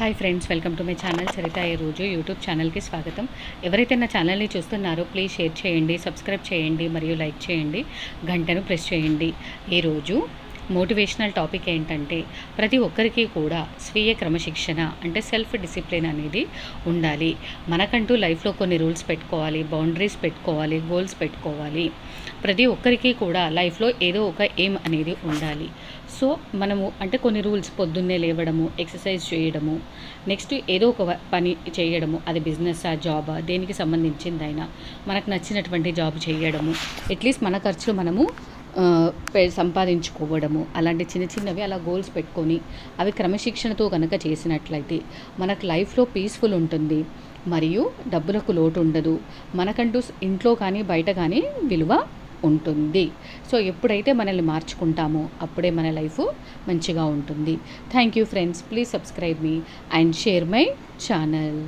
Hi friends, welcome to my channel Charitha ఈ రోజు YouTube ఛానల్కి స్వాగతం. ఎవరైతే నా ఛానల్ని చూస్తున్నారో ప్లీజ్ షేర్ చేయండి, సబ్స్క్రైబ్ చేయండి మరియు లైక్ చేయండి, గంటను ప్రెస్ చేయండి. ఈరోజు మోటివేషనల్ టాపిక్ ఏంటంటే ప్రతి ఒక్కరికి కూడా స్వీయ క్రమశిక్షణ అంటే సెల్ఫ్ డిసిప్లిన్ అనేది ఉండాలి. మనకంటూ లైఫ్లో కొన్ని రూల్స్ పెట్టుకోవాలి, బౌండరీస్ పెట్టుకోవాలి, గోల్స్ పెట్టుకోవాలి. ప్రతి ఒక్కరికి కూడా లైఫ్లో ఏదో ఒక ఎయిమ్ అనేది ఉండాలి. సో మనము అంటే కొన్ని రూల్స్, పొద్దున్నే లేవడము, ఎక్సర్సైజ్ చేయడము, నెక్స్ట్ ఏదో ఒక పని చేయడము, అది బిజినెస్సా జాబా దేనికి సంబంధించిందైనా మనకు నచ్చినటువంటి జాబ్ చేయడము, అట్లీస్ట్ మన ఖర్చులు మనము సంపాదించుకోవడము, అలాంటి చిన్న చిన్నవి అలా గోల్స్ పెట్టుకొని అవి క్రమశిక్షణతో కనుక చేసినట్లయితే మనకు లైఫ్లో పీస్ఫుల్ ఉంటుంది మరియు డబ్బులకు లోటు ఉండదు. మనకంటూ ఇంట్లో కానీ బయట కానీ విలువ ఉంటుంది. సో ఎప్పుడైతే మనల్ని మార్చుకుంటామో అప్పుడే మన లైఫ్ మంచిగా ఉంటుంది. Thank you friends, please subscribe me and share my channel.